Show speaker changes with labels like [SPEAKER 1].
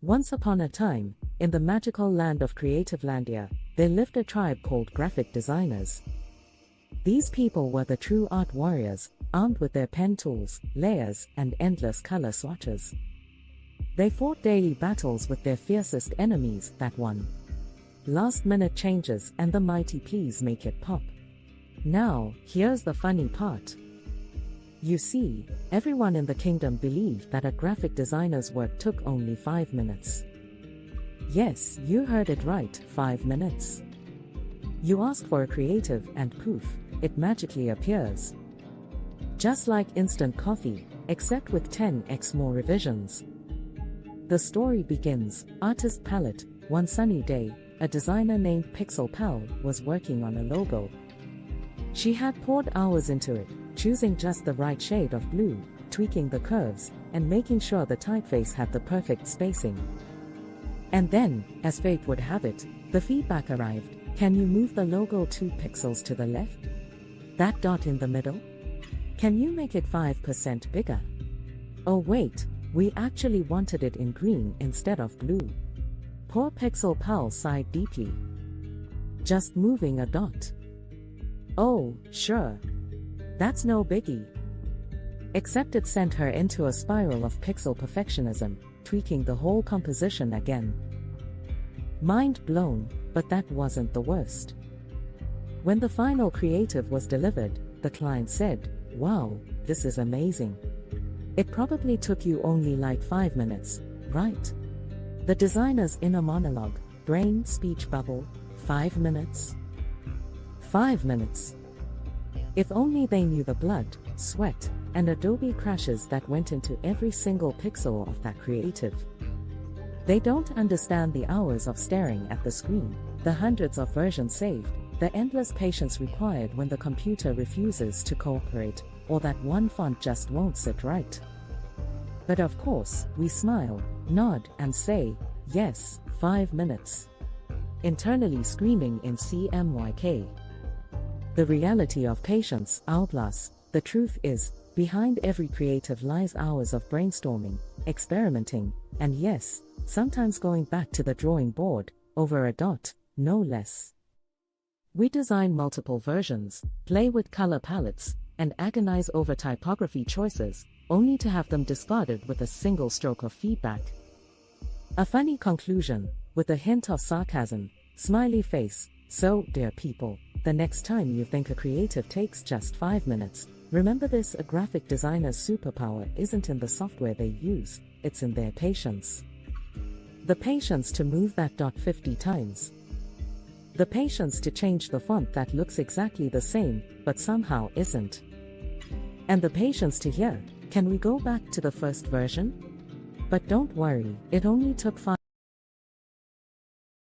[SPEAKER 1] Once upon a time, in the magical land of Creativelandia, there lived a tribe called graphic designers. These people were the true art warriors, armed with their pen tools, layers, and endless color swatches. They fought daily battles with their fiercest enemies that won. Last-minute changes and the mighty please make it pop. Now, here's the funny part. You see, everyone in the kingdom believed that a graphic designer's work took only 5 minutes. Yes, you heard it right, 5 minutes. You ask for a creative and poof, it magically appears. Just like instant coffee, except with 10x more revisions. The story begins, artist palette. One sunny day, a designer named Pixel Pal was working on a logo. She had poured hours into it, choosing just the right shade of blue, tweaking the curves, and making sure the typeface had the perfect spacing. And then, as fate would have it, the feedback arrived. Can you move the logo 2 pixels to the left? That dot in the middle? Can you make it 5% bigger? Oh wait, we actually wanted it in green instead of blue. Poor Pixel Pal sighed deeply. Just moving a dot. Oh, sure. That's no biggie. Except it sent her into a spiral of pixel perfectionism, tweaking the whole composition again. Mind blown, but that wasn't the worst. When the final creative was delivered, the client said, "Wow, this is amazing. It probably took you only like 5 minutes, right?" The designer's inner monologue, brain speech bubble, 5 minutes? 5 minutes. If only they knew the blood, sweat, and Adobe crashes that went into every single pixel of that creative. They don't understand the hours of staring at the screen, the hundreds of versions saved, the endless patience required when the computer refuses to cooperate, or that one font just won't sit right. But of course, we smile, nod, and say, yes, 5 minutes. Internally screaming in CMYK. The reality of patience outlasts. The truth is, behind every creative lies hours of brainstorming, experimenting, and yes, sometimes going back to the drawing board, over a dot, no less. We design multiple versions, play with color palettes, and agonize over typography choices, only to have them discarded with a single stroke of feedback. A funny conclusion, with a hint of sarcasm, smiley face. So, dear people, the next time you think a creative takes just 5 minutes, remember this: a graphic designer's superpower isn't in the software they use, it's in their patience. The patience to move that dot 50 times. The patience to change the font that looks exactly the same, but somehow isn't. And the patience to hear, can we go back to the first version? But don't worry, it only took 5